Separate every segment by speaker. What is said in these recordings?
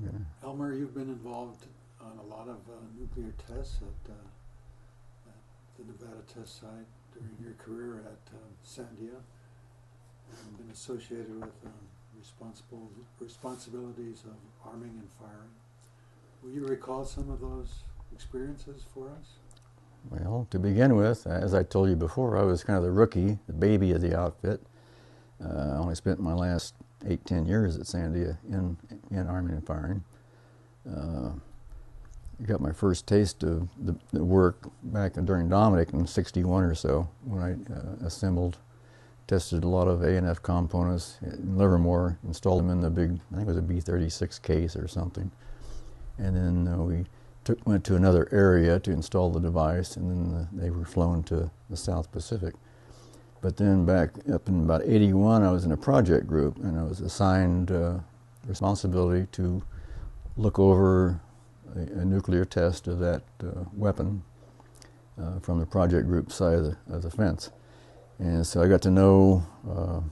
Speaker 1: Yeah.
Speaker 2: Elmer, you've been involved on a lot of nuclear tests at the Nevada test site during your career at Sandia, and been associated with responsibilities of arming and firing. Will you recall some of those experiences for us?
Speaker 1: Well, to begin with, as I told you before, I was kind of the rookie, the baby of the outfit. I only spent my last 8-10 years at Sandia in arming and firing. I got my first taste of the work back during Dominic in '61 or so, when I assembled, tested a lot of A&F components in Livermore, installed them in the big, I think it was a B-36 case or something. And then we went to another area to install the device, and then they were flown to the South Pacific. But then back up in about '81, I was in a project group, and I was assigned responsibility to look over a nuclear test of that weapon from the project group side of the fence. And so I got to know a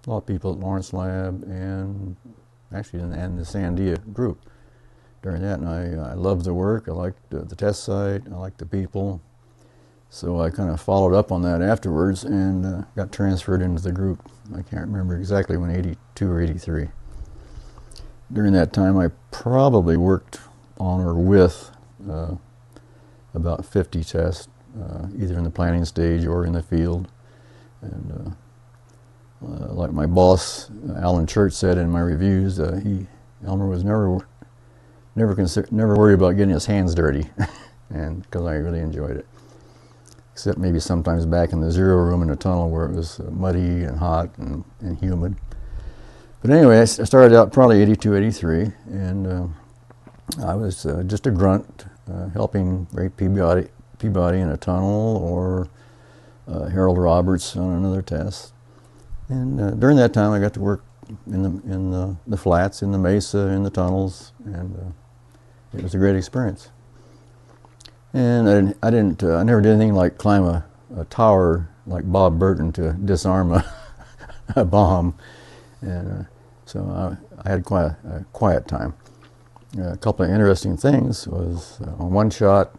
Speaker 1: lot of people at Lawrence Lab and actually and the Sandia group during that. And I loved the work. I liked the test site. I liked the people. So I kind of followed up on that afterwards and got transferred into the group. I can't remember exactly when, '82 or '83. During that time, I probably worked on or with about 50 tests, either in the planning stage or in the field. And like my boss, Alan Church, said in my reviews, Elmer was never worried about getting his hands dirty, and because I really enjoyed it. Except maybe sometimes back in the zero room in the tunnel where it was muddy and hot and humid. But anyway, I started out probably '82, '83, and I was just a grunt, helping Ray Peabody in a tunnel, or Harold Roberts on another test. And during that time, I got to work in the flats, in the mesa, in the tunnels, and it was a great experience. And I never did anything like climb a tower like Bob Burton to disarm a bomb. And so I had quite a quiet time. A couple of interesting things was on one shot,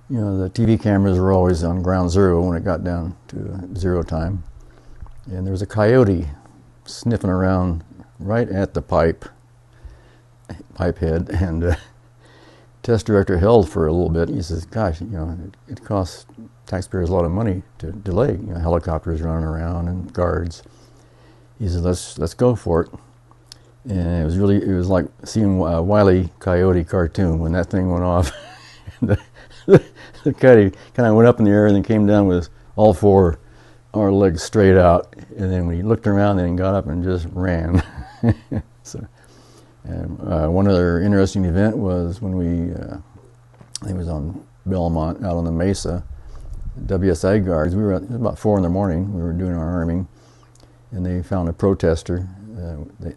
Speaker 1: the TV cameras were always on ground zero when it got down to zero time. And there was a coyote sniffing around right at the pipe head, and test director held for a little bit. He says, gosh, it costs taxpayers a lot of money to delay, helicopters running around and guards. He said, let's go for it. And it was like seeing a Wile E. Coyote cartoon when that thing went off. The coyote kind of went up in the air and then came down with all four our legs straight out. And then when he looked around, then he got up and just ran. So, one other interesting event was when I think it was on Belmont, out on the mesa, WSI guards. It was about 4 in the morning. We were doing our arming, and they found a protester.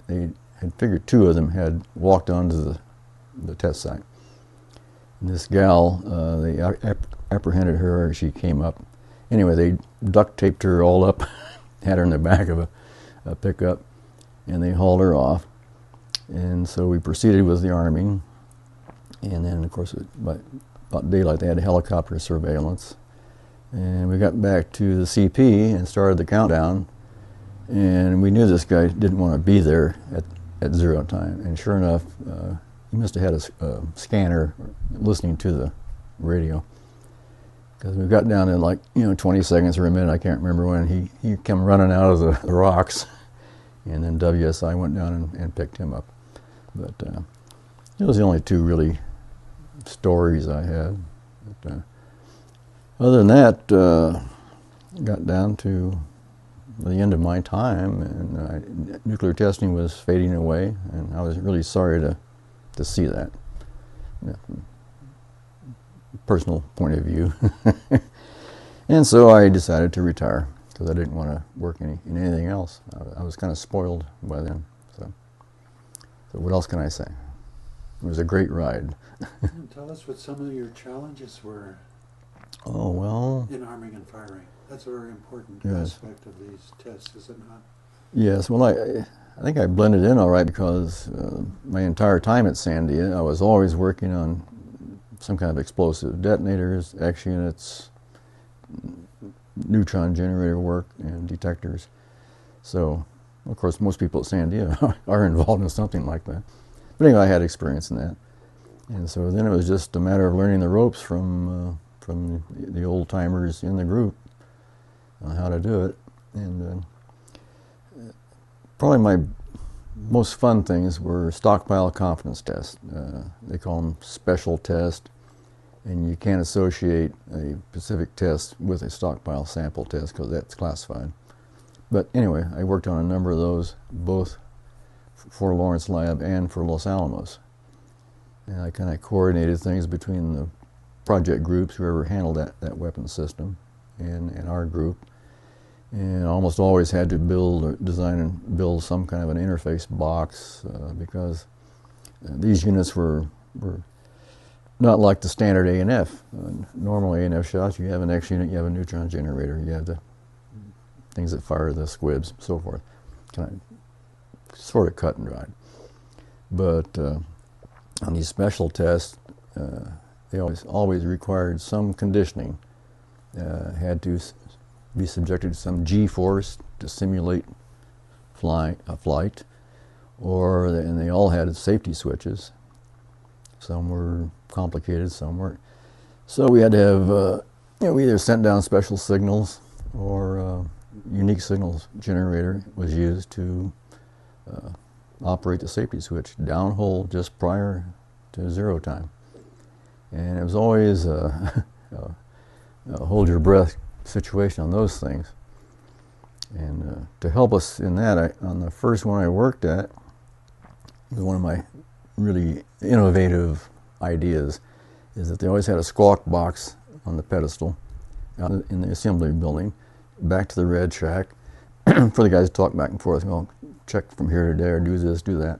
Speaker 1: They had figured 2 of them had walked onto the test site. And this gal, they apprehended her as she came up. Anyway, they duct taped her all up, had her in the back of a pickup, and they hauled her off. And so we proceeded with the arming. And then, of course, about daylight, they had helicopter surveillance. And we got back to the CP and started the countdown. And we knew this guy didn't want to be there at zero time. And sure enough, he must have had a scanner listening to the radio. Because we got down in 20 seconds or a minute, I can't remember when, he came running out of the rocks. And then WSI went down and picked him up. But it was the only 2 really stories I had. But, other than that, got down to the end of my time, and nuclear testing was fading away, and I was really sorry to see that, from a personal point of view. And so I decided to retire, because I didn't want to work in anything else. I was kind of spoiled by then. So what else can I say? It was a great ride.
Speaker 2: Tell us what some of your challenges were.
Speaker 1: Oh, well.
Speaker 2: In arming and firing. That's a very important
Speaker 1: yes.
Speaker 2: aspect of these tests, is it not?
Speaker 1: Yes. Well, I think I blended in all right because my entire time at Sandia, I was always working on some kind of explosive detonators, X units, neutron generator work, and detectors. So, of course, most people at Sandia are involved in something like that. But anyway, I had experience in that. And so then it was just a matter of learning the ropes from the old timers in the group on how to do it. And probably my most fun things were stockpile confidence tests. They call them special tests, and you can't associate a specific test with a stockpile sample test because that's classified. But anyway, I worked on a number of those, both for Lawrence Lab and for Los Alamos. And I kind of coordinated things between the project groups, whoever handled that weapon system, and our group. And almost always had to build or design and build some kind of an interface box because these units were not like the standard A&F. Normal A&F shots, you have an X unit, you have a neutron generator, you have the things that fire the squibs, so forth. Kind of sort of cut and dried. But on these special tests, they always required some conditioning. Had to be subjected to some G-force to simulate a flight, and they all had safety switches. Some were complicated, some weren't. So we had to have, we either sent down special signals or unique signals generator was used to operate the safety switch downhole just prior to zero time. And it was always a hold your breath situation on those things. And to help us in that, on the first one I worked at, was one of my really innovative ideas, is that they always had a squawk box on the pedestal out in the assembly building, back to the red shack, for the guys to talk back and forth, well, check from here to there, do this, do that.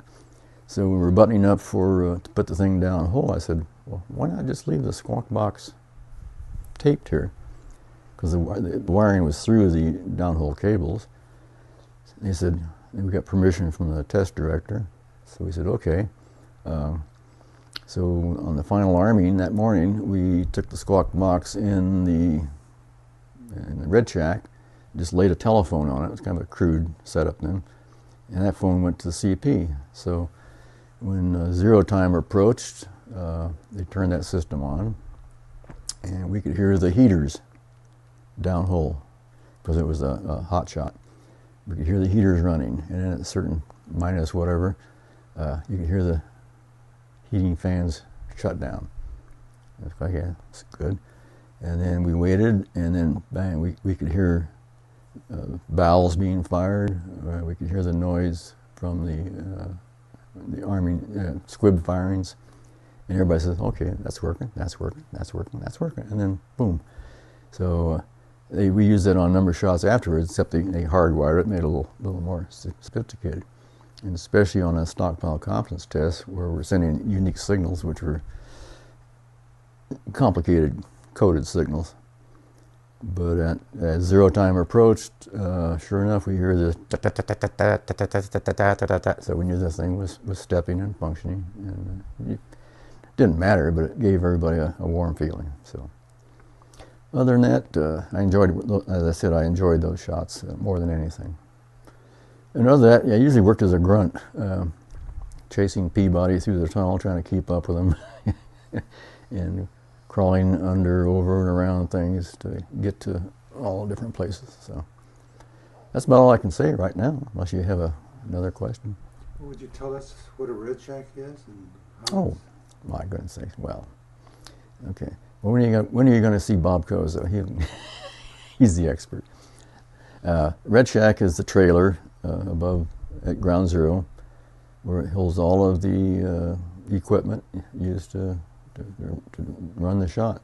Speaker 1: So we were buttoning up to put the thing down hole. I said, well, why not just leave the squawk box taped here? Because the wiring was through the downhole cables. They said, we got permission from the test director. So we said, okay. So on the final arming that morning, we took the squawk box in the red shack, just laid a telephone on it. It was kind of a crude setup then. And that phone went to the CP. So when zero time approached, they turned that system on, and we could hear the heaters downhole, because it was a hot shot. We could hear the heaters running, and then at a certain minus whatever, you could hear the heating fans shut down. It's like, yeah, that's good. And then we waited, and then bang, we could hear valves being fired. We could hear the noise from the arming squib firings, and everybody says, okay, that's working, that's working, that's working, that's working, and then boom. So we used that on a number of shots afterwards, except they hardwired it, made it a little more sophisticated. And especially on a stockpile confidence test, where we're sending unique signals, which were complicated coded signals. But as zero time approached, sure enough, we hear this so we knew this thing was stepping and functioning. And it didn't matter, but it gave everybody a warm feeling. So other than that, I enjoyed, as I said, I enjoyed those shots more than anything. And other than that, I usually worked as a grunt, chasing Peabody through the tunnel, trying to keep up with him, and crawling under, over, and around things to get to all different places. So that's about all I can say right now, unless you have another question.
Speaker 2: Well, would you tell us what a red shack is? And how
Speaker 1: Oh, my goodness sakes. Well, okay. Well, when are you going to see Bob Koza? He's the expert. Red shack is the trailer above at ground zero, where it holds all of the equipment used to run the shot.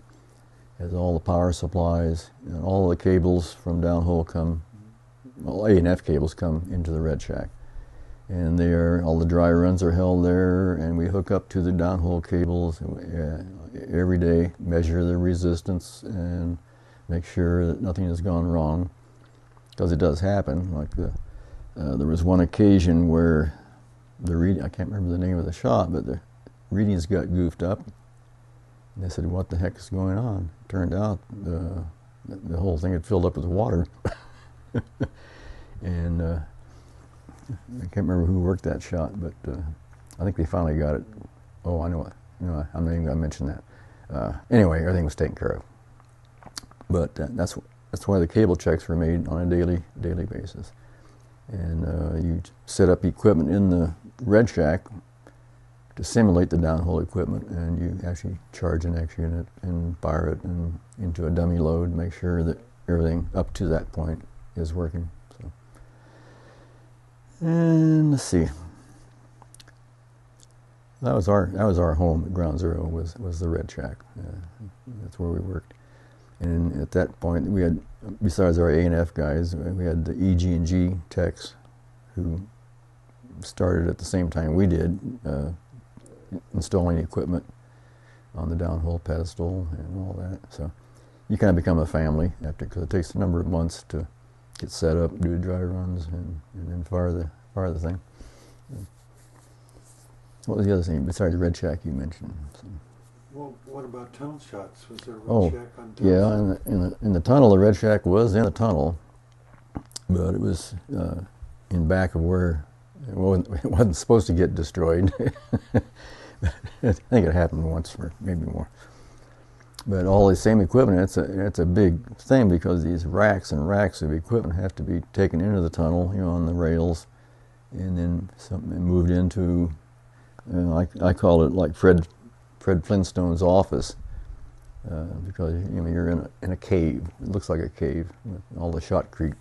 Speaker 1: It has all the power supplies, and all the cables from downhole come, all A&F cables come into the red shack. And all the dry runs are held there, and we hook up to the downhole cables every day, measure the resistance, and make sure that nothing has gone wrong, because it does happen. Like there was one occasion where I can't remember the name of the shot, but the readings got goofed up. And they said, "What the heck is going on?" Turned out the whole thing had filled up with water. And I can't remember who worked that shot, but I think they finally got it. Oh, I know it. No, I'm not even going to mention that. Anyway, everything was taken care of. But that's why the cable checks were made on a daily basis. And you set up equipment in the red shack to simulate the downhole equipment, and you actually charge an X unit and fire it into a dummy load, make sure that everything up to that point is working. So, and let's see. That was our home at Ground Zero, was the red shack. That's where we worked. And at that point, we had, besides our A&F guys, we had the EG&G techs who started at the same time we did, installing equipment on the downhole pedestal and all that. So you kind of become a family after, because it takes a number of months to get set up, do dry runs, and then fire the thing. What was the other thing besides the red shack you mentioned? So.
Speaker 2: Well, what about tunnel shots? Was there a red shack on tunnel?
Speaker 1: Yeah, in the tunnel, the red shack was in the tunnel, but it was in back of where it wasn't supposed to get destroyed. I think it happened once or maybe more. But all the same equipment, it's a big thing, because these racks and racks of equipment have to be taken into the tunnel, on the rails, and then moved into, I call it like Fred Flintstone's office, because you're in a cave. It looks like a cave with all the shotcrete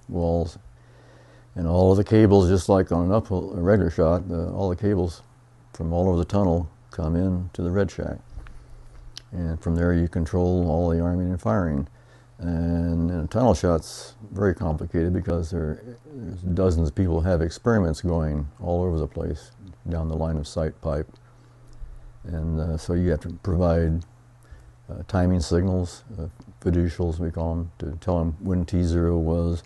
Speaker 1: walls, and all of the cables, just like on a regular shot, all the cables from all over the tunnel come in to the red shack, and from there you control all the arming and firing. And in a tunnel shot's very complicated, because there's dozens of people who have experiments going all over the place down the line of sight pipe. And so you have to provide timing signals, fiducials we call them, to tell them when T0 was.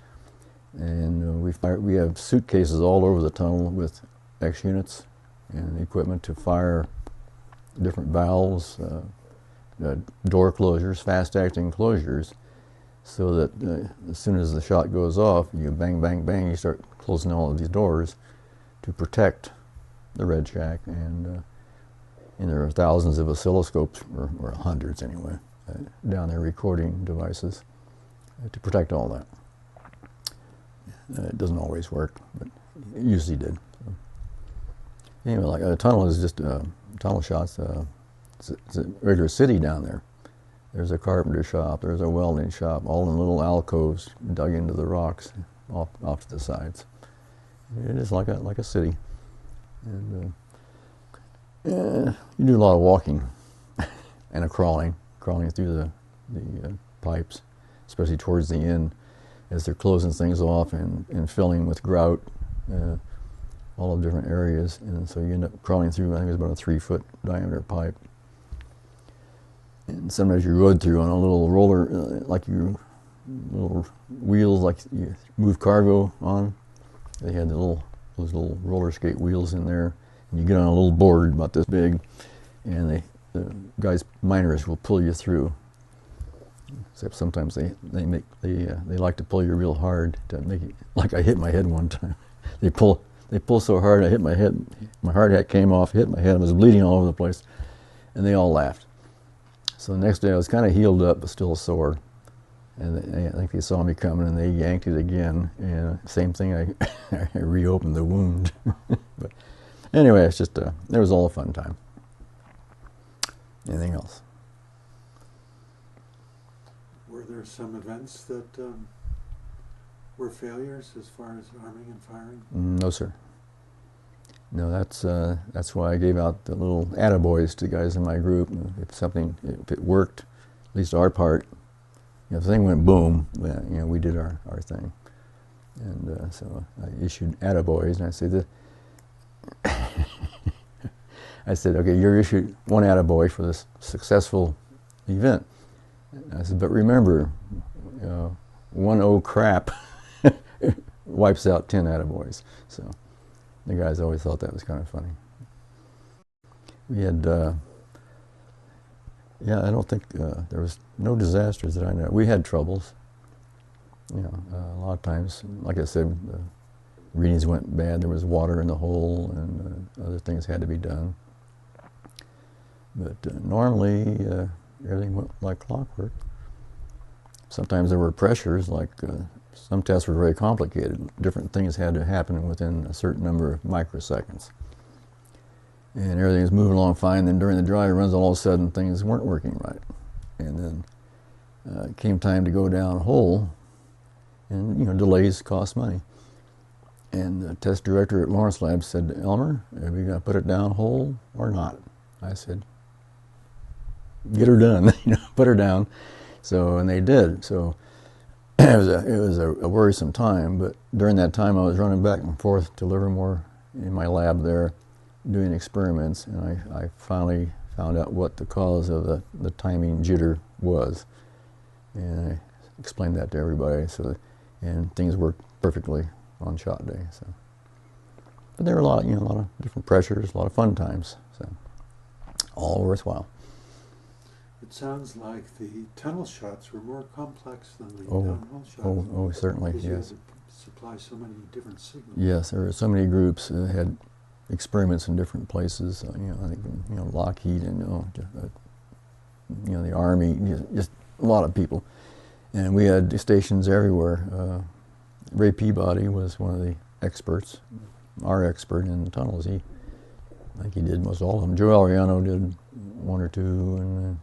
Speaker 1: And we have suitcases all over the tunnel with X units and equipment to fire different valves, door closures, fast-acting closures, so that as soon as the shot goes off, you bang, bang, bang, you start closing all of these doors to protect the red shack. And there are thousands of oscilloscopes, or hundreds anyway, down there, recording devices to protect all that. It doesn't always work, but it usually did. So, anyway, like a tunnel is just tunnel shots. It's a regular city down there. There's a carpenter shop, there's a welding shop, all in little alcoves dug into the rocks off to the sides. It is like a city. And you do a lot of walking and a crawling through the pipes, especially towards the end, as they're closing things off and filling with grout all of different areas. And so you end up crawling through, I think it's about a 3-foot diameter pipe. And sometimes you rode through on a little roller, little wheels like you move cargo on. They had those little roller skate wheels in there. And you get on a little board about this big, and the miners will pull you through. Except sometimes they like to pull you real hard to make it, like I hit my head one time. They pull so hard, I hit my head. My hard hat came off, hit my head. I was bleeding all over the place, and they all laughed. So the next day I was kind of healed up, but still sore. And I think they saw me coming, and they yanked it again. And same thing, I reopened the wound. But anyway, it's just it was all a fun time. Anything else?
Speaker 2: Were there some events that were failures as far as arming and firing?
Speaker 1: No, sir. No, that's why I gave out the little attaboys to guys in my group. If it worked, at least our part, if the thing went boom, then, we did our thing. And so I issued attaboys, and I said, okay, you're issued one attaboy for this successful event. And I said, but remember, 1-0 crap wipes out 10 attaboys. So the guys always thought that was kind of funny. We had, yeah, I don't think there was no disasters that I know. We had troubles. You know, a lot of times, like I said, readings went bad. There was water in the hole, and other things had to be done. But normally, everything went like clockwork. Sometimes there were pressures, like some tests were very complicated. Different things had to happen within a certain number of microseconds. And everything was moving along fine. Then during the dry runs, all of a sudden, things weren't working right. And then it came time to go down a hole. And, you know, delays cost money. And the test director at Lawrence Labs said, "Elmer, are we going to put it down whole or not?" I said, "Get her done, you know, put her down." So, and they did. So it was a worrisome time. But during that time, I was running back and forth to Livermore in my lab there, doing experiments, and I finally found out what the cause of the timing jitter was. And I explained that to everybody. So, and things worked perfectly on shot day. So, but there were a lot of different pressures, a lot of fun times. So, all worthwhile.
Speaker 2: It sounds like the tunnel shots were more complex than the downhole shots.
Speaker 1: Oh, certainly, yes.
Speaker 2: You had to supply so many different signals.
Speaker 1: Yes, there were so many groups that had experiments in different places. You know, I think Lockheed and the Army, just a lot of people. And we had stations everywhere. Ray Peabody was one of the experts, our expert in the tunnels. I think he did most all of them. Joe Ariano did one or two, and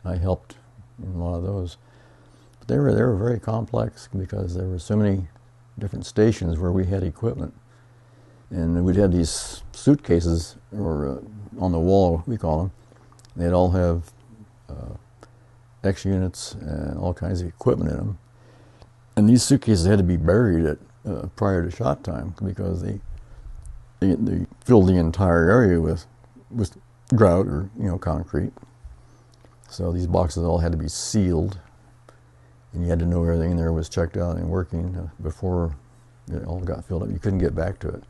Speaker 1: I helped in a lot of those. But they were very complex because there were so many different stations where we had equipment. And we'd have these suitcases, or on the wall, we call them. They'd all have X units and all kinds of equipment in them. And these suitcases had to be buried at prior to shot time because they filled the entire area with grout or concrete. So these boxes all had to be sealed, and you had to know everything in there was checked out and working before it all got filled up. You couldn't get back to it.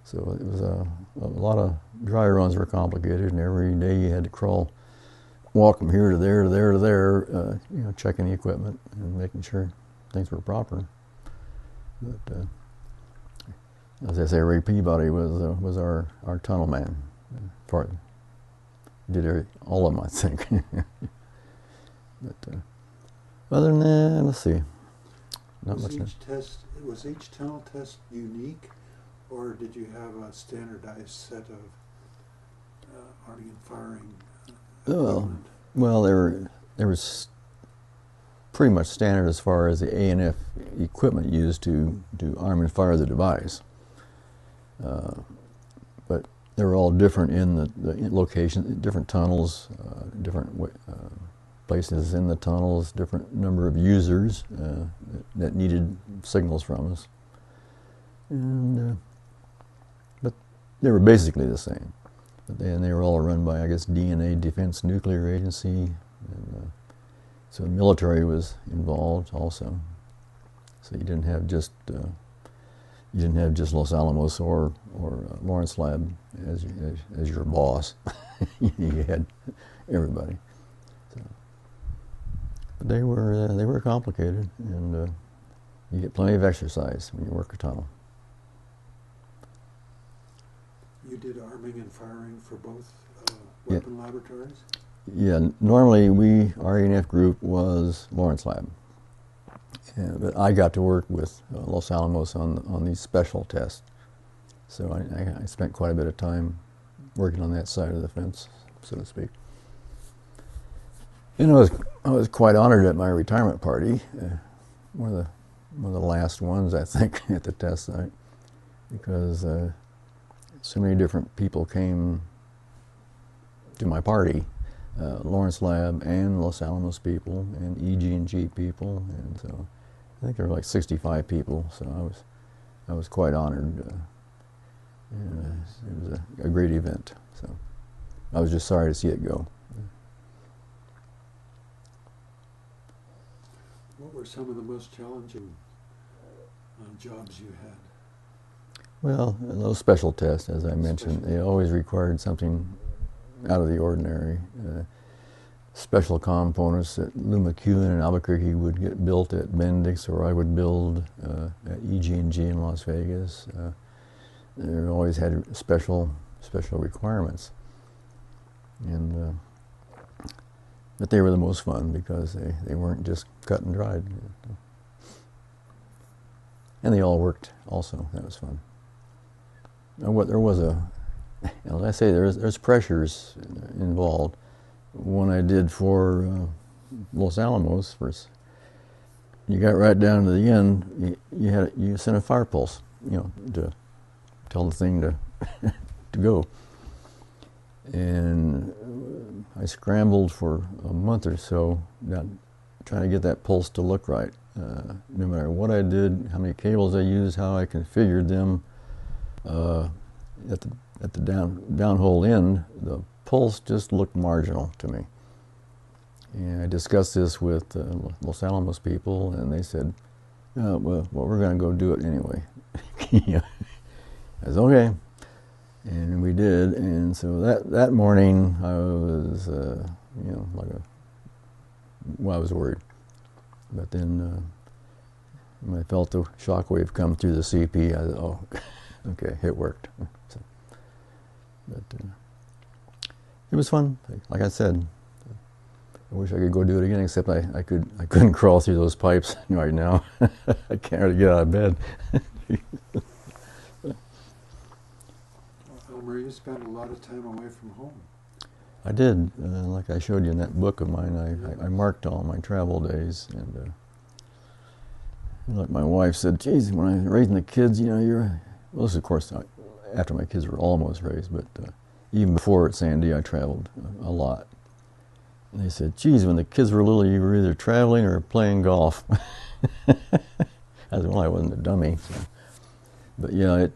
Speaker 1: So it was a lot of dry runs were complicated, and every day you had to walk from here to there to there to there, checking the equipment and making sure things were proper. But as I say, Ray Peabody was our tunnel man. Did all of them, I think. But other than that, let's see.
Speaker 2: Was each tunnel test unique, or did you have a standardized set of arming and firing equipment?
Speaker 1: Well, there was pretty much standard as far as the A&F equipment used to arm and fire the device. But they were all different in the location, different tunnels, different places in the tunnels, different number of users that needed signals from us. And but they were basically the same. But they were all run by, I guess, DNA, Defense Nuclear Agency, and so the military was involved also. So you didn't have just Los Alamos or Lawrence Lab as your boss. You had everybody. So, but they were complicated, and you get plenty of exercise when you work a tunnel.
Speaker 2: You did arming and firing for both weapon laboratories?
Speaker 1: Yeah, normally our A&F group was Lawrence Lab. But I got to work with Los Alamos on these special tests. So I spent quite a bit of time working on that side of the fence, so to speak. And I was quite honored at my retirement party, one of the last ones, I think, at the test site, because so many different people came to my party. Lawrence Lab and Los Alamos people and EG&G people, and so I think there were like 65 people. So I was quite honored. It was a great event. So I was just sorry to see it go.
Speaker 2: What were some of the most challenging jobs you had?
Speaker 1: Well, those special tests, as I mentioned, they always required something out of the ordinary. Special components that Lou McEwen in Albuquerque would get built at Bendix, or I would build at EG&G in Las Vegas. They always had special requirements, and but they were the most fun because they weren't just cut and dried, and they all worked. Also, that was fun. Now, what there was as I say, there's pressures involved. One I did for Los Alamos, you got right down to the end. You sent a fire pulse, to tell the thing to to go. And I scrambled for a month or so, trying to get that pulse to look right. No matter what I did, how many cables I used, how I configured them, at the downhole end, the pulse just looked marginal to me. And I discussed this with Los Alamos people, and they said, well, we're going to go do it anyway. I said, okay. And we did, and so that morning I was, I was worried. But then when I felt the shock wave come through the CP, I said, oh, okay, it worked. So, but it was fun. Like I said, I wish I could go do it again, except I couldn't crawl through those pipes right now. I can't really get out of bed.
Speaker 2: Elmer, you spent a lot of time away from home.
Speaker 1: I did. Like I showed you in that book of mine, I marked all my travel days. And like my wife said, geez, when I was raising the kids, well, this is, of course, after my kids were almost raised, but even before at Sandia, I traveled a lot. And they said, geez, when the kids were little, you were either traveling or playing golf. I said, well, I wasn't a dummy. So. But yeah,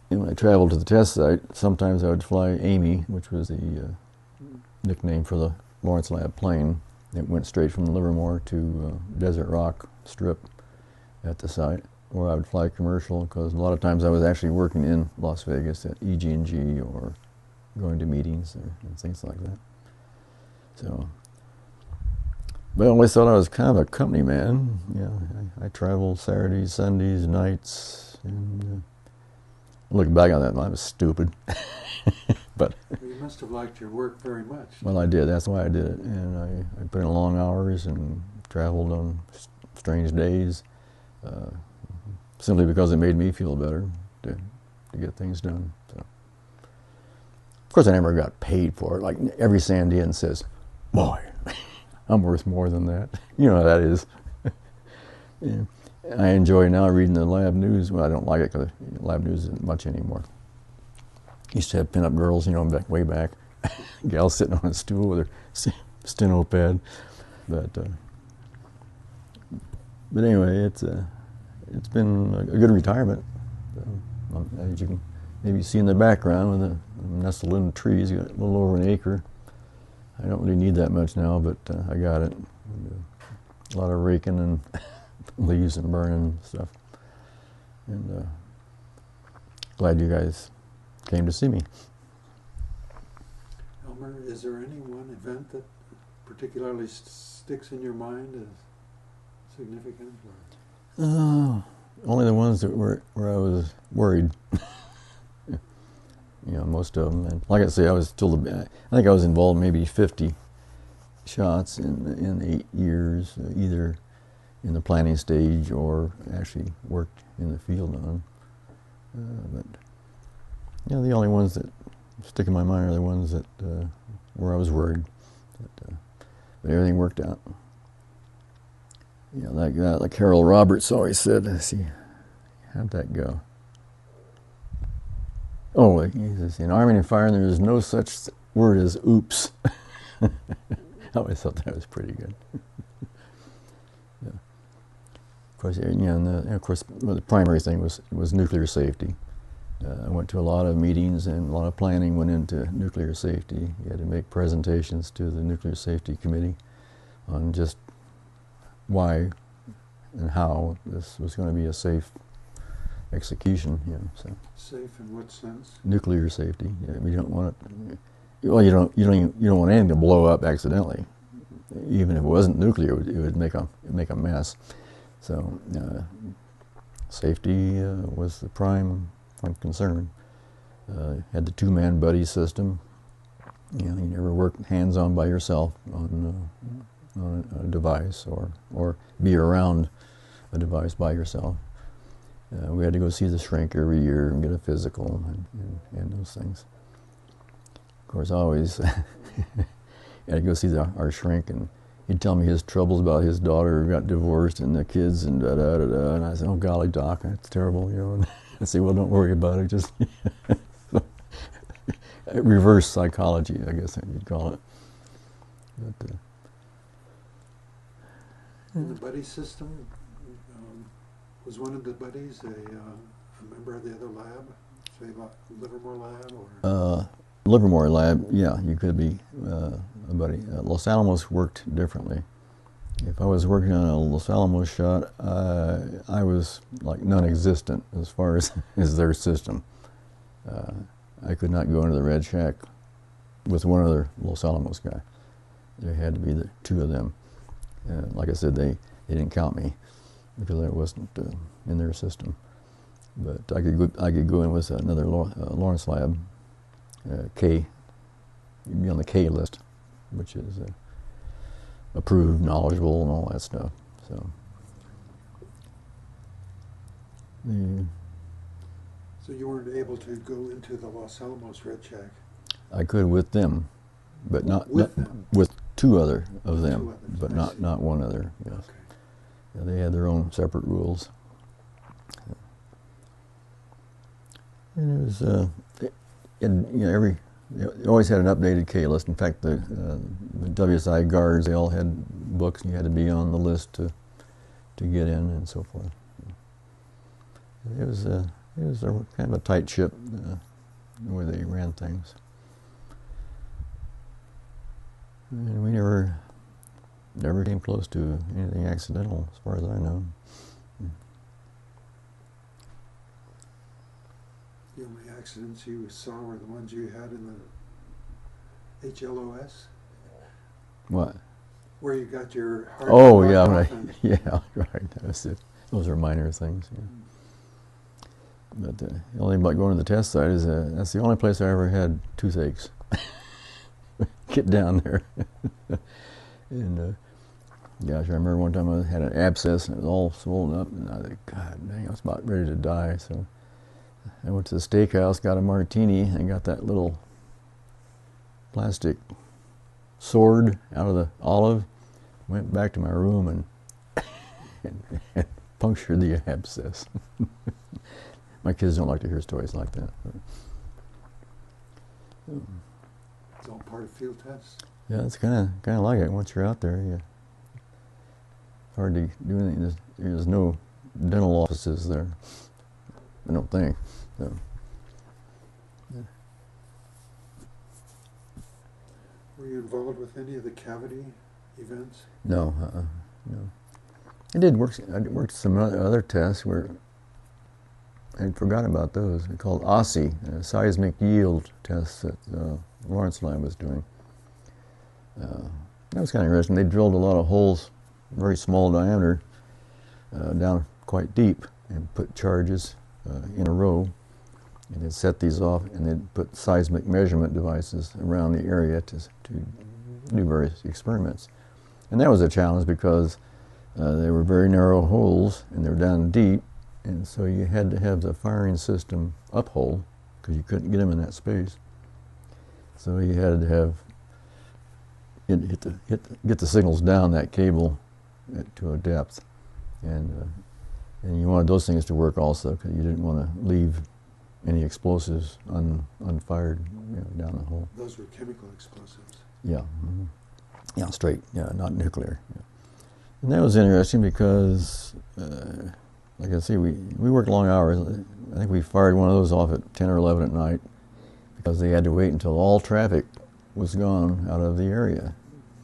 Speaker 1: when I traveled to the test site, sometimes I would fly Amy, which was the nickname for the Lawrence Lab plane. It went straight from Livermore to Desert Rock Strip at the site, or I would fly commercial, because a lot of times I was actually working in Las Vegas at EG&G or going to meetings and things like that. So, but I always thought I was kind of a company man. I traveled Saturdays, Sundays, nights, and looking back on that, I was stupid. But
Speaker 2: you must have liked your work very much.
Speaker 1: Well, I did. That's why I did it, and I put in long hours and traveled on strange days, simply because it made me feel better to get things done. So, of course, I never got paid for it. Like every Sandian says, "Boy, I'm worth more than that." You know how that is. Yeah. I enjoy now reading the lab news. Well, I don't like it because lab news isn't much anymore. Used to have pin-up girls, way back. Gal sitting on a stool with her steno pad. But anyway, it's been a good retirement. As you can maybe see in the background, with the nestled in the trees, got a little over an acre. I don't really need that much now, but I got it. A lot of raking and leaves and burning and stuff. And glad you guys came to see me.
Speaker 2: Elmer, is there any one event that particularly sticks in your mind as significant?
Speaker 1: Only the ones that where I was worried. Most of them. And like I say, I think I was involved in maybe 50 shots in 8 years, either in the planning stage or actually worked in the field on. But the only ones that stick in my mind are the ones that where I was worried. But everything worked out. Like Harold Roberts always said, let's see, how'd that go? Oh, he says, in arming and firing, there is no such word as oops. I always thought that was pretty good. Yeah. Of course, the primary thing was nuclear safety. I went to a lot of meetings, and a lot of planning went into nuclear safety. You had to make presentations to the Nuclear Safety Committee on just why and how this was going to be a safe execution. So
Speaker 2: Safe in what sense?
Speaker 1: nuclear safety. We don't want it. Well, you don't want anything to blow up accidentally. Even if it wasn't nuclear, it would make a mess. So safety was the prime concern. Had the two-man buddy system. You never work hands-on by yourself on a device or be around a device by yourself. We had to go see the shrink every year and get a physical and those things. Of course, I always had to go see our shrink, and he'd tell me his troubles about his daughter who got divorced and the kids and da-da-da-da. And I said, "Oh, golly, Doc, that's terrible," And I say, "Well, don't worry about it. Just reverse psychology, I guess you'd call it." But,
Speaker 2: in the buddy system, was one of the buddies a member of the other lab, say like Livermore Lab or?
Speaker 1: Livermore Lab, yeah, you could be a buddy. Los Alamos worked differently. If I was working on a Los Alamos shot, I was like non-existent as far as their system. I could not go into the Red Shack with one other Los Alamos guy. There had to be the two of them. Like I said, they didn't count me because I wasn't in their system. But I could go in with another Lawrence Lab, K. You'd be on the K list, which is approved, knowledgeable, and all that stuff. So.
Speaker 2: So you weren't able to go into the Los Alamos Red Shack?
Speaker 1: I could with them, but not
Speaker 2: with them?
Speaker 1: With two other of them,
Speaker 2: two others,
Speaker 1: but not one other. Yes.
Speaker 2: Okay.
Speaker 1: Yeah, they had their own separate rules. And it was, you always had an updated K list. In fact, the WSI guards, they all had books, and you had to be on the list to get in and so forth. It was a kind of a tight ship where they ran things. And we never came close to anything accidental, as far as I know.
Speaker 2: The only accidents you saw were the ones you had in the HLOS?
Speaker 1: What?
Speaker 2: Where you got your heart.
Speaker 1: Oh, yeah, yeah, right. That's it. Those are minor things. Yeah. But the only thing about going to the test site is that's the only place I ever had toothaches. Get down there. And gosh, I remember one time I had an abscess and it was all swollen up, and I thought, God dang, I was about ready to die. So I went to the steakhouse, got a martini, and got that little plastic sword out of the olive, went back to my room and punctured the abscess. My kids don't like to hear stories like that.
Speaker 2: It's all part of field tests.
Speaker 1: Yeah, it's kind of like it. Once you're out there, it's hard to do anything. There's no dental offices there, I don't think. So. Yeah.
Speaker 2: Were you involved with any of the cavity events?
Speaker 1: No, no. I worked some other tests where I forgot about those. They're called OSSI, seismic yield tests that Lawrence Lab was doing. That was kind of interesting. They drilled a lot of holes, very small diameter, down quite deep, and put charges in a row, and they'd set these off, and they'd put seismic measurement devices around the area to do various experiments. And that was a challenge because they were very narrow holes, and they were down deep, and so you had to have the firing system uphole because you couldn't get them in that space. So you had to have get the signals down that cable to a depth, and you wanted those things to work also because you didn't want to leave any explosives unfired down the hole.
Speaker 2: Those were chemical explosives.
Speaker 1: Yeah, yeah, straight. Yeah, not nuclear. Yeah. And that was interesting because, like I say, we worked long hours. I think we fired one of those off at 10 or 11 at night because they had to wait until all traffic was gone out of the area,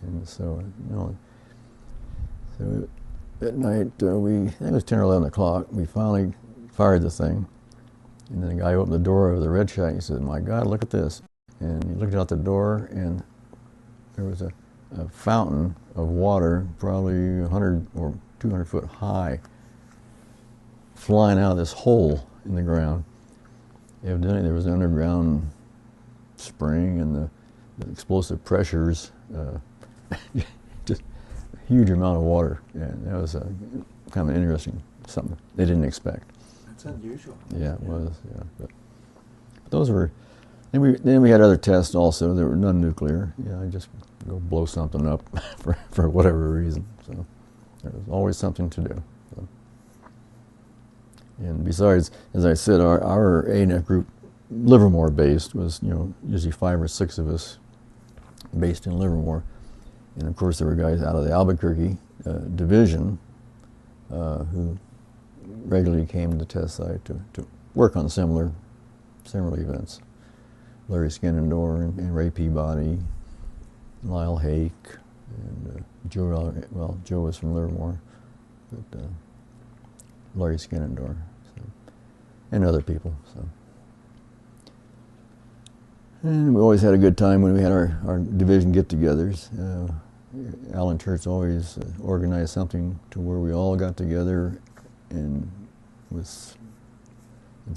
Speaker 1: and so at night, I think it was 10 or 11 o'clock, we finally fired the thing. And then the guy opened the door of the red shack and he said, "My God, look at this." And he looked out the door and there was a fountain of water, probably 100 or 200 foot high, flying out of this hole in the ground. Evidently there was an underground spring and the explosive pressures, just a huge amount of water. And that was kind of interesting, something they didn't expect.
Speaker 2: That's unusual.
Speaker 1: Yeah, it was. Yeah, but those were. Then we had other tests also that were non-nuclear. Yeah, I just go blow something up for whatever reason. So there was always something to do. So. And besides, as I said, our A&F group, Livermore based, was usually 5 or 6 of us based in Livermore, and of course there were guys out of the Albuquerque division who regularly came to the test site to work on similar events. Larry Skinnendor and Ray Peabody, Lyle Hake, and Joe was from Livermore, but Larry Skinnendor, and other people. So. And we always had a good time when we had our division get-togethers. Alan Church always organized something to where we all got together, and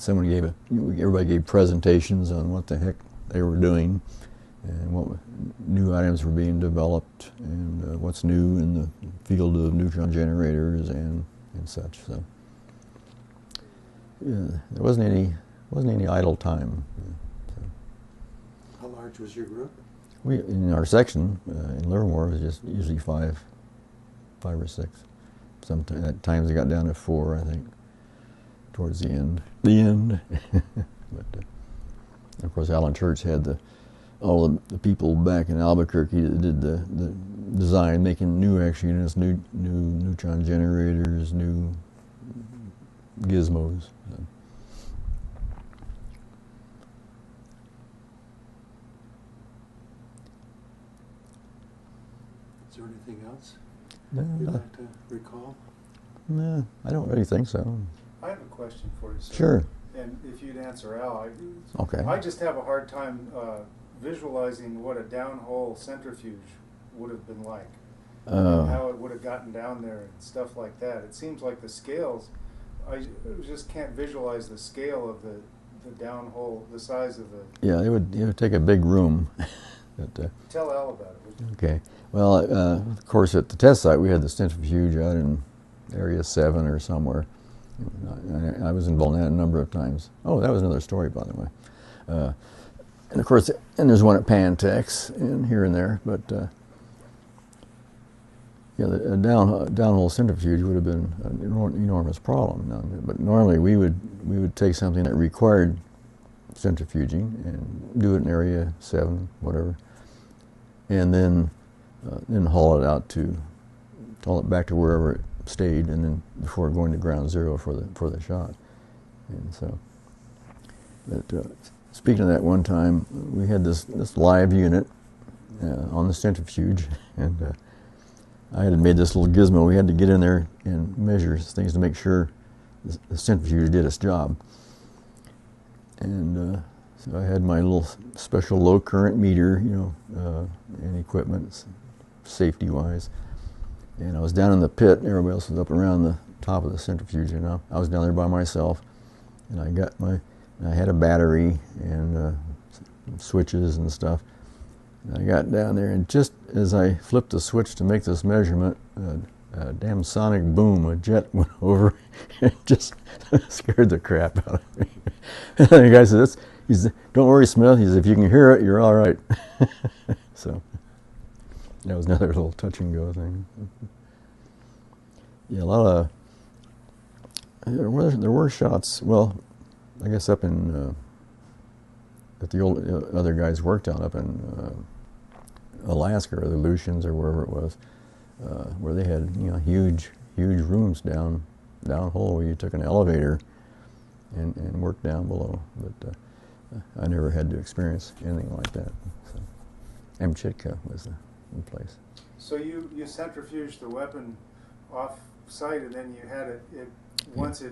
Speaker 1: everybody gave presentations on what the heck they were doing and what new items were being developed and what's new in the field of neutron generators and such. So yeah, there wasn't any idle time. So.
Speaker 2: How large was your group?
Speaker 1: In our section in Livermore, it was just usually 5 or 6. Sometimes it got down to 4, I think, towards the end. But of course, Alan Church had all the people back in Albuquerque that did the design, making new X units, new neutron generators, new gizmos. So.
Speaker 2: Is there anything else
Speaker 1: No,
Speaker 2: you'd like to recall?
Speaker 1: No, I don't really think so.
Speaker 3: I have a question for you, sir.
Speaker 1: Sure.
Speaker 3: And if you'd answer Al,
Speaker 1: Okay.
Speaker 3: I just have a hard time visualizing what a downhole centrifuge would have been like. And how it would have gotten down there and stuff like that. It seems like the scales, I just can't visualize the scale of the downhole, the size of the...
Speaker 1: Yeah, it would take a big room. But,
Speaker 3: Tell Al about it.
Speaker 1: okay. Well, of course, at the test site, we had the centrifuge out in Area 7 or somewhere. I was involved in that a number of times. Oh, that was another story, by the way. And of course, and there's one at Pantex and here and there, but yeah, a downhole centrifuge would have been an enormous problem. But normally we would take something that required centrifuging and do it in Area 7, whatever, and then haul it back to wherever it stayed, and then before going to ground zero for the shot. And so, but speaking of that, one time we had this live unit on the centrifuge, and I had made this little gizmo. We had to get in there and measure things to make sure the centrifuge did its job. And so I had my little special low current meter, and equipment, safety-wise. And I was down in the pit, and everybody else was up around the top of the centrifuge. I was down there by myself, and I had a battery and switches and stuff. And I got down there, and just as I flipped the switch to make this measurement, a damn sonic boom, a jet went over, and just scared the crap out of me. And the guy said, "Don't worry, Smith." He said, "If you can hear it, you're all right." So. That was another little touch and go thing. Yeah, a lot of there were shots. Well, I guess up in that the old other guys worked on up in Alaska or the Aleutians or wherever it was, where they had huge rooms down hole where you took an elevator and worked down below. But I never had to experience anything like that. So, Amchitka was in place.
Speaker 3: So you centrifuged the weapon off site, and then you had it once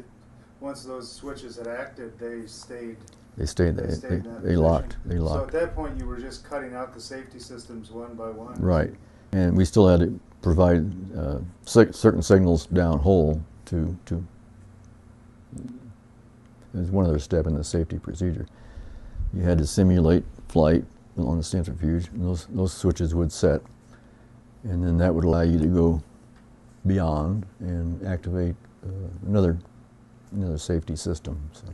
Speaker 3: those switches had acted, they stayed.
Speaker 1: They stayed.
Speaker 3: in that
Speaker 1: They
Speaker 3: position.
Speaker 1: locked. They locked.
Speaker 3: So at that point, you were just cutting out the safety systems one by one.
Speaker 1: Right, and we still had to provide certain signals downhole to. There's one other step in the safety procedure. You had to simulate flight on the centrifuge, and those switches would set, and then that would allow you to go beyond and activate another safety system. So,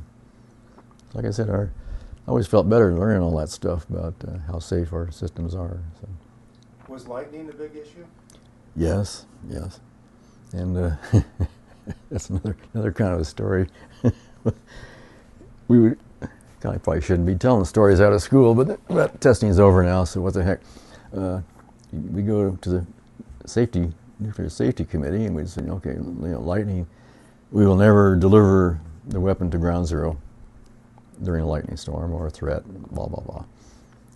Speaker 1: like I said, I always felt better learning all that stuff about how safe our systems are. So.
Speaker 3: Was lightning a big issue?
Speaker 1: Yes, and that's another kind of a story. I probably shouldn't be telling stories out of school, but that testing's over now, so what the heck. We go to the nuclear safety committee, and we'd say, okay, lightning, we will never deliver the weapon to ground zero during a lightning storm or a threat, blah, blah, blah.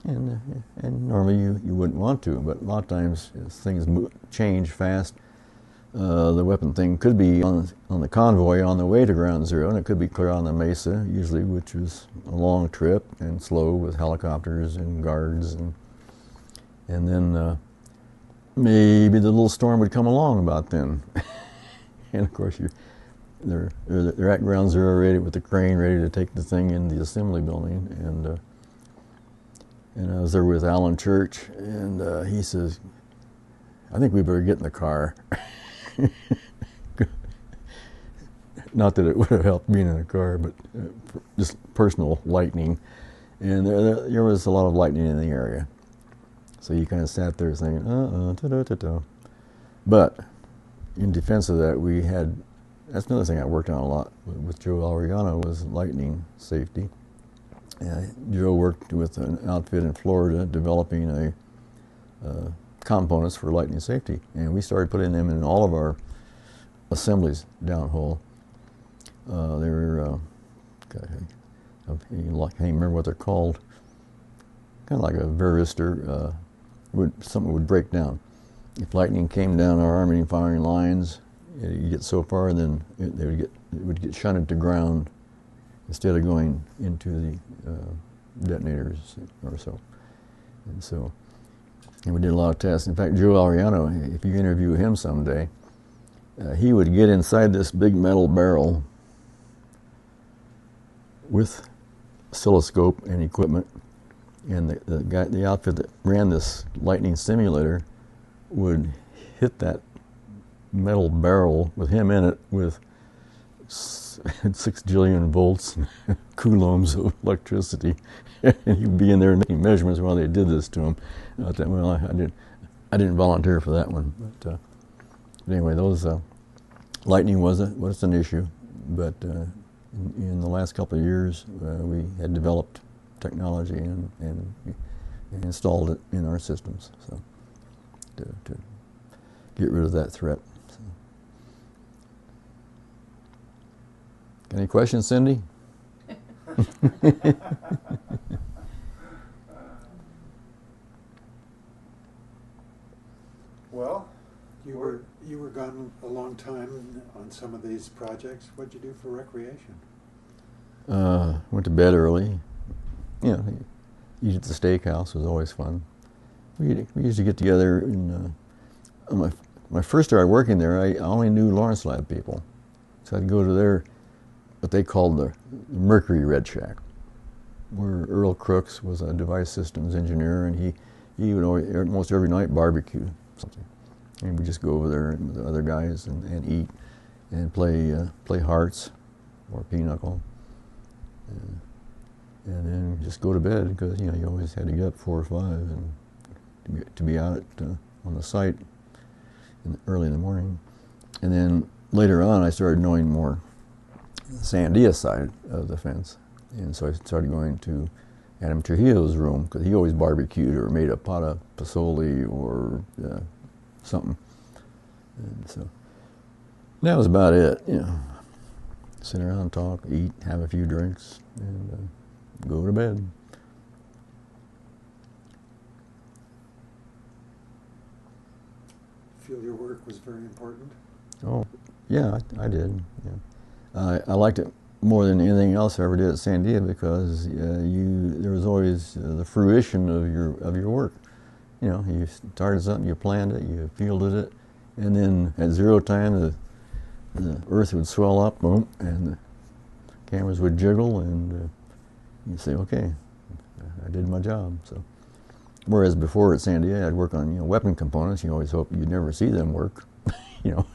Speaker 1: And normally you wouldn't want to, but a lot of times as things change fast. The weapon thing could be on the convoy on the way to ground zero, and it could be clear on the mesa, usually, which was a long trip and slow with helicopters and guards, and then maybe the little storm would come along about then. And of course they're at ground zero ready with the crane ready to take the thing in the assembly building, and I was there with Alan Church, and he says, I think we better get in the car. Not that it would have helped being in a car, but just personal lightning. And there was a lot of lightning in the area. So you kind of sat there thinking, ta-da-ta-da. But in defense of that, that's another thing I worked on a lot with Joe Ariano was lightning safety. Joe worked with an outfit in Florida developing components for lightning safety, and we started putting them in all of our assemblies downhole. They were, I can't remember what they're called. Kind of like a varistor. Something would break down. If lightning came down our arming firing lines, you get so far, and then it would get shunted to ground instead of going into the detonators or so. And we did a lot of tests. In fact, Joe Ariano, if you interview him someday, he would get inside this big metal barrel with oscilloscope and equipment, and the outfit that ran this lightning simulator would hit that metal barrel with him in it with 6 jillion volts and coulombs of electricity, and he'd be in there making measurements while they did this to him. Well, I didn't volunteer for that one, but anyway, those lightning was an issue, but in the last couple of years we had developed technology and installed it in our systems, so to get rid of that threat. So. Any questions, Cindy?
Speaker 3: Well,
Speaker 2: you were gone a long time on some of these projects. What'd you do for recreation?
Speaker 1: Went to bed early. Eat at the steakhouse was always fun. We used to get together in my first started working there. I only knew Lawrence Lab people, so I'd go to what they called the Mercury Red Shack, where Earl Crooks was a device systems engineer, and he would almost every night barbecue something, and we'd just go over there with the other guys and eat and play hearts or pinochle, and then just go to bed because you always had to get up 4 or 5 and to be out on the site early in the morning. And then later on, I started knowing more the Sandia side of the fence, and so I started going to Adam Trujillo's room because he always barbecued or made a pot of pozole or something. And so that was about it. Sit around, talk, eat, have a few drinks, and go to bed.
Speaker 2: Feel your work was very important?
Speaker 1: Oh, yeah, I did. Yeah. I liked it more than anything else I ever did at Sandia because there was always the fruition of your work. You know, you started something, you planned it, you fielded it, and then at zero time the earth would swell up, boom, and the cameras would jiggle, and you say, okay, I did my job. So, whereas before at Sandia, I'd work on weapon components. You always hope you'd never see them work. You know,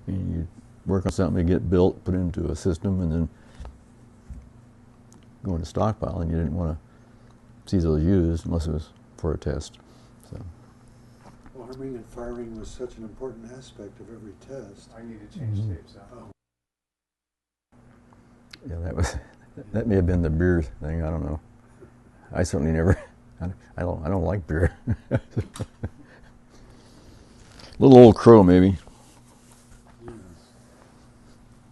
Speaker 1: you work on something to get built, put into a system, and then go into stockpile, and you didn't want to see those used unless it was for a test. So.
Speaker 2: Well, arming and firing was such an important aspect of every test.
Speaker 3: I need to change tapes out.
Speaker 2: Oh.
Speaker 1: Yeah, that may have been the beer thing. I don't know. I certainly never. I don't like beer. Little old crow, maybe.
Speaker 2: Yes.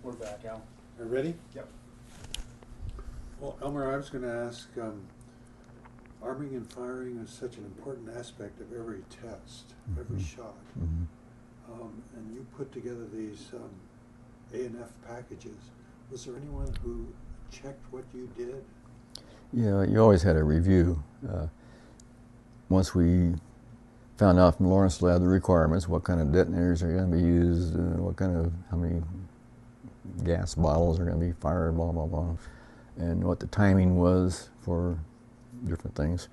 Speaker 3: We're back, Al.
Speaker 2: Are you ready?
Speaker 3: Yep.
Speaker 2: Well, Elmer, I was going to ask, arming and firing is such an important aspect of every test, every shot. And you put together these A&F packages. Was there anyone who checked what you did?
Speaker 1: Yeah, you always had a review. Once we found out from Lawrence Lab the requirements, what kind of detonators are going to be used, how many gas bottles are going to be fired, blah, blah, blah, and what the timing was for different things.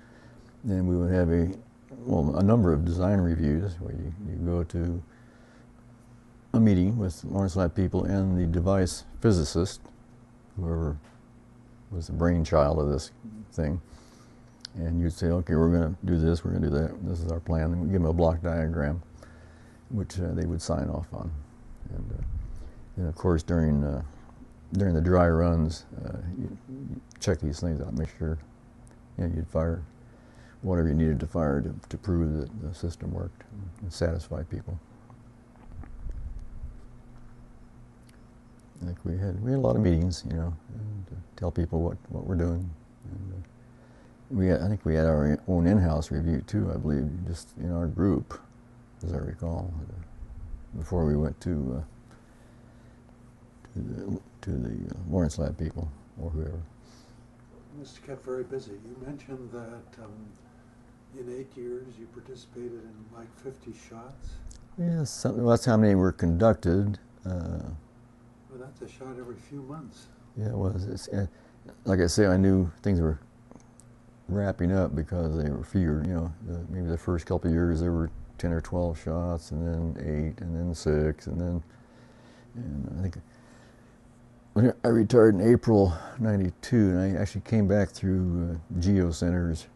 Speaker 1: Then we would have a number of design reviews where you go to a meeting with Lawrence Lab people and the device physicist, whoever was the brainchild of this thing. And you'd say, okay, we're going to do this, we're going to do that, this is our plan. And we give them a block diagram, which they would sign off on. And then, of course, during the dry runs, you check these things out, make sure you'd fire whatever you needed to fire to prove that the system worked and satisfy people. I think we had a lot of meetings, and to tell people what we're doing. And I think we had our own in-house review too, I believe, just in our group, as I recall, before we went to the Lawrence Lab people or whoever.
Speaker 2: You must have kept very busy. You mentioned that in 8 years you participated in like 50 shots.
Speaker 1: Yes, that's how many were conducted.
Speaker 2: Well, that's a shot every few months.
Speaker 1: Yeah, it was. Like I say, I knew things were wrapping up because they were fewer. Maybe the first couple of years there were 10 or 12 shots, and then 8, and then 6, and I think when I retired in April '92, and I actually came back through Geo Centers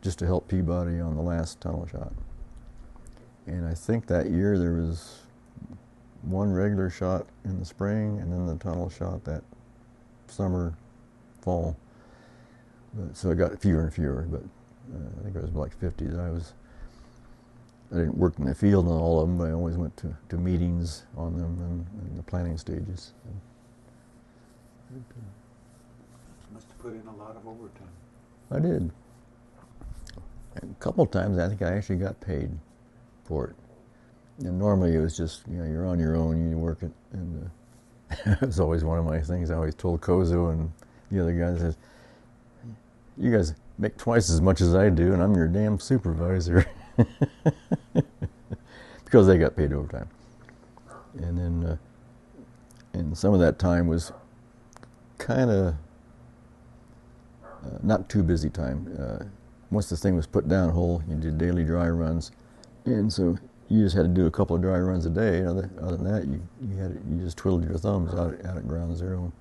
Speaker 1: just to help Peabody on the last tunnel shot. And I think that year there was one regular shot in the spring, and then the tunnel shot that summer, fall. So I got fewer and fewer, but I think it was like 50 that I didn't work in the field on all of them, but I always went to meetings on them and the planning stages.
Speaker 2: You must have put in a lot of overtime.
Speaker 1: I did. And a couple of times I think I actually got paid for it. And normally it was just, you're on your own, you work it, and it was always one of my things. I always told Kozo and the other guys, you guys make twice as much as I do, and I'm your damn supervisor. Because they got paid overtime. And then, and some of that time was kind of not too busy time. Once the thing was put down whole, you did daily dry runs, and so you just had to do a couple of dry runs a day. Other than that, you just twiddled your thumbs out at ground zero.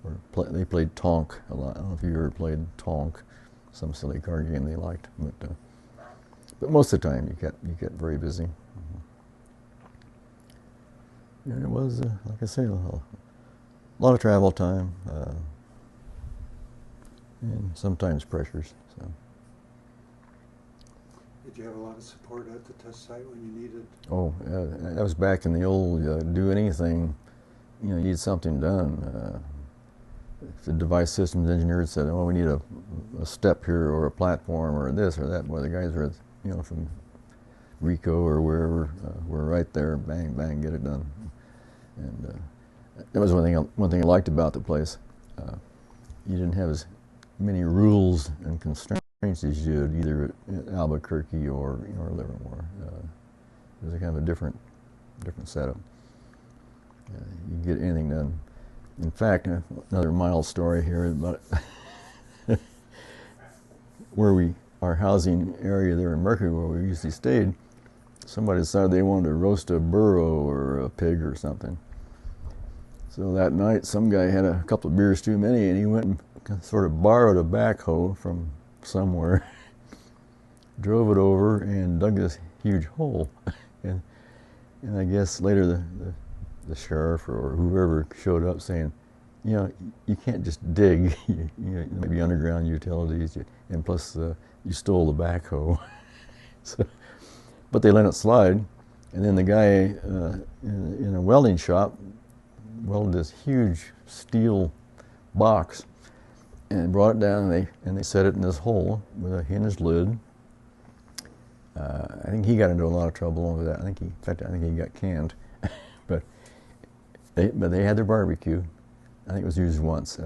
Speaker 1: Or they played Tonk a lot. I don't know if you ever played Tonk, some silly card game they liked. But most of the time, you get very busy. And it was, like I say, a lot of travel time, and sometimes pressures. So.
Speaker 2: Did you have a lot of support at the test site when you needed?
Speaker 1: Oh, that was back in the old do anything, you need something done. If the device systems engineer said, "Oh, we need a step here or a platform or this or that," well, the guys were, from Rico or wherever, we're right there, bang, bang, get it done. And that was one thing I liked about the place. You didn't have as many rules and constraints as you did either at Albuquerque or Livermore. It was a kind of a different setup. You could get anything done. In fact, another mild story here about where our housing area there in Mercury, where we usually stayed. Somebody decided they wanted to roast a burro or a pig or something. So that night, some guy had a couple of beers too many, and he went and sort of borrowed a backhoe from somewhere, drove it over, and dug this huge hole. and I guess later the sheriff or whoever showed up saying, you know, you can't just dig. There might be underground utilities, and plus you stole the backhoe. But they let it slide, and then the guy in a welding shop welded this huge steel box and brought it down, and they set it in this hole with a hinged lid. I think he got into a lot of trouble over that. I think he got canned. but they had their barbecue. I think it was used once.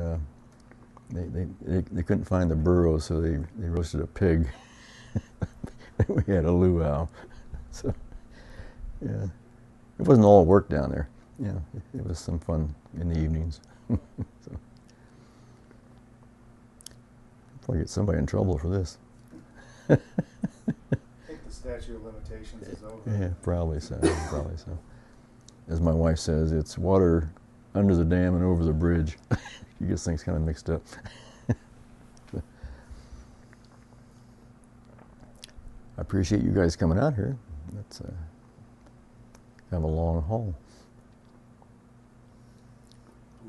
Speaker 1: They couldn't find the burro, so they roasted a pig. We had a luau. So yeah, it wasn't all work down there. Yeah, it was some fun in the evenings. So, probably get somebody in trouble for this.
Speaker 3: I think the statute of limitations is over.
Speaker 1: Yeah, probably so. Probably so. As my wife says, it's water under the dam and over the bridge. She gets things kind of mixed up. I appreciate you guys coming out here. That's kind of a long haul.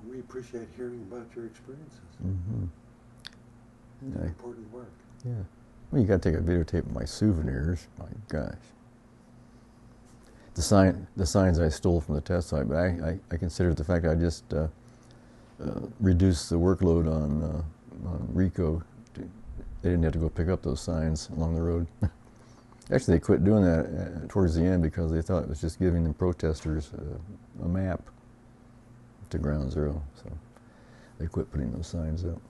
Speaker 2: We appreciate hearing about your experiences.
Speaker 1: Mm-hmm.
Speaker 2: It's important work.
Speaker 1: Yeah. Well, you got to take a videotape of my souvenirs. My gosh. The signs I stole from the test site, but I considered the fact I just reduced the workload on Rico. They didn't have to go pick up those signs along the road. Actually, they quit doing that towards the end because they thought it was just giving the protesters a map to Ground Zero. So they quit putting those signs up.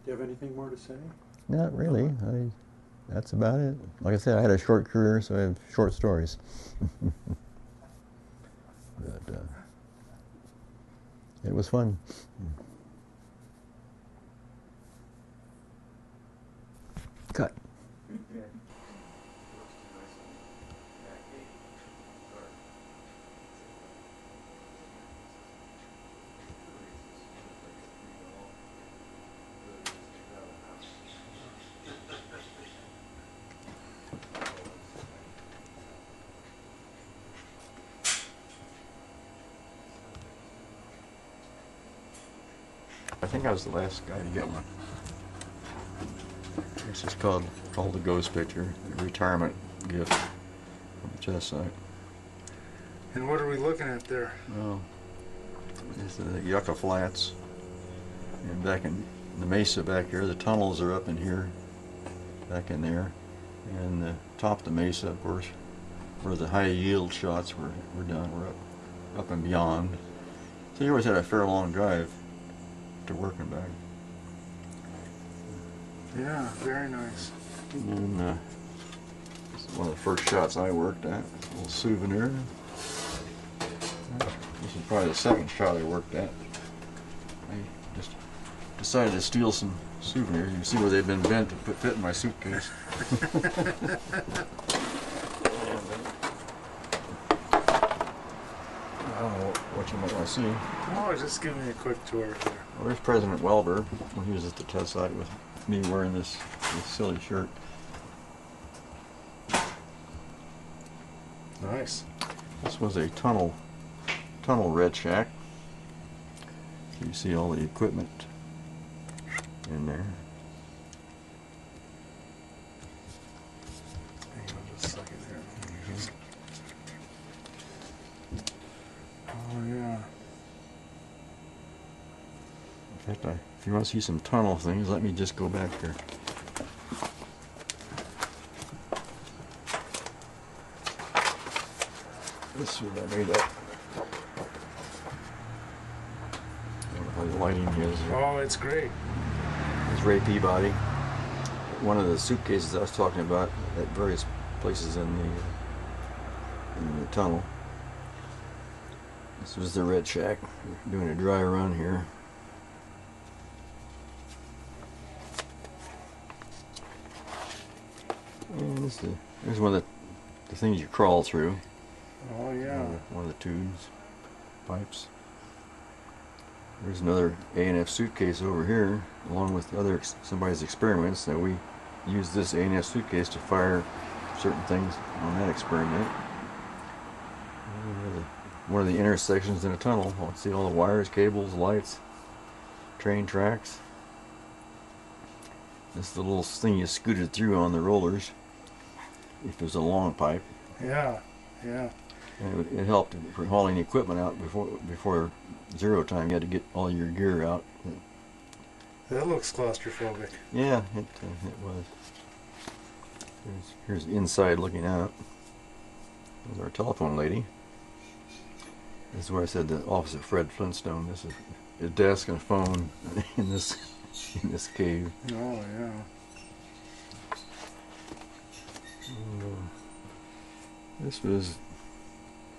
Speaker 2: Do you have anything more to say?
Speaker 1: Not really. That's about it. Like I said, I had a short career, so I have short stories. But it was fun. Cut. I think I was the last guy to get one. This is called the ghost picture, a retirement gift from the chest site.
Speaker 3: And what are we looking at there?
Speaker 1: Well, it's the Yucca Flats, and back in the mesa back here, the tunnels are up in here, back in there, and the top of the mesa, of course, where the high yield shots were done, were up and beyond. So you always had a fair long drive to work and back.
Speaker 3: Yeah, very nice.
Speaker 1: And this is one of the first shots I worked at, a little souvenir. This is probably the second shot I worked at. I just decided to steal some souvenirs. You can see where they've been bent to fit in my suitcase. I don't know what you might want to see.
Speaker 3: Oh, just give me a quick tour here.
Speaker 1: Well, there's President Welber when he was at the test site with me wearing this silly shirt.
Speaker 3: Nice.
Speaker 1: This was a tunnel red shack. So you see all the equipment in there.
Speaker 3: Hang on just a second here. Oh yeah.
Speaker 1: In fact, if you want to see some tunnel things, let me just go back here. Let's see what I made up. I don't know how the lighting is.
Speaker 3: Oh, it's great.
Speaker 1: It's Ray Peabody. One of the suitcases I was talking about at various places in the tunnel. This was the Red Shack. We're doing a dry run here. And there's one of the things you crawl through.
Speaker 3: Oh, yeah.
Speaker 1: One of the tubes, pipes. There's another A&F suitcase over here, along with somebody's experiments. That we use this A&F suitcase to fire certain things on that experiment. One of the intersections in a tunnel. You see all the wires, cables, lights, train tracks. This is the little thing you scooted through on the rollers. If it was a long pipe.
Speaker 3: Yeah, yeah.
Speaker 1: And it helped for hauling equipment out before zero time. You had to get all your gear out.
Speaker 3: That looks claustrophobic.
Speaker 1: Yeah, it was. Here's inside looking out. There's our telephone lady. This is where I said the office of Fred Flintstone. This is a desk and a phone in this cave.
Speaker 3: Oh, yeah.
Speaker 1: This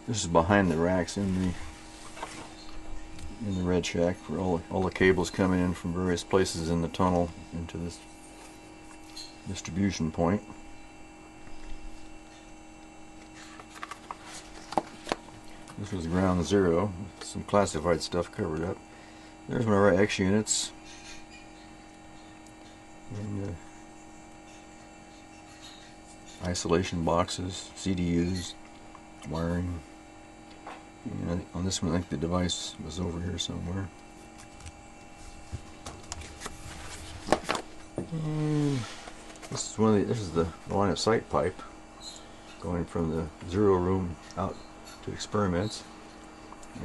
Speaker 1: is behind the racks in the Red Shack, for all the cables coming in from various places in the tunnel into this distribution point. This was ground zero, some classified stuff covered up. There's one of our X units. And isolation boxes, CDUs, wiring. And on this one, I think the device was over here somewhere. And this is the line of sight pipe going from the zero room out to experiments.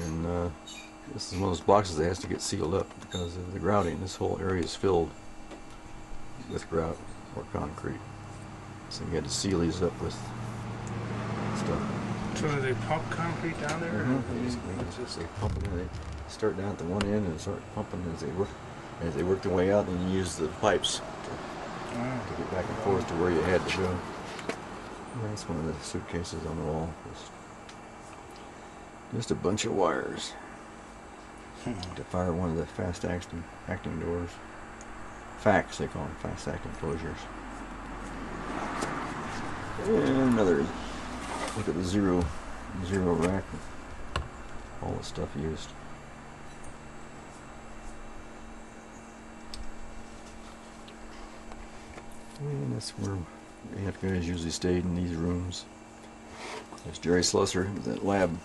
Speaker 1: And this is one of those boxes that has to get sealed up because of the grouting. This whole area is filled with grout or concrete. So you had to seal these up with stuff.
Speaker 3: So do they pump concrete down there?
Speaker 1: They pump it in. They start down at the one end and start pumping as they work their way out, and you use the pipes to get back and forth to where you had to go. And that's one of the suitcases on the wall. Just a bunch of wires to fire one of the fast acting doors. FACs, they call them, fast acting closures. And another look at the zero rack, all the stuff used. And that's where AF guys usually stayed, in these rooms. There's Jerry Slusser, that lab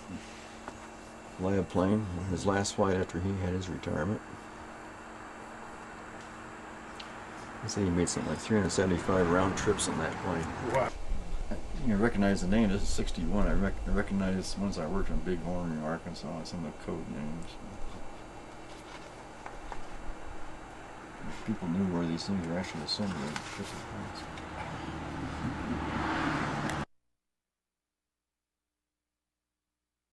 Speaker 1: plane, his last flight after he had his retirement. I say he made something like 375 round trips on that plane.
Speaker 3: Wow.
Speaker 1: You recognize the name. This is 61. I recognize ones I worked on Bighorn in Arkansas, some of the code names. People knew where these things were actually assembled.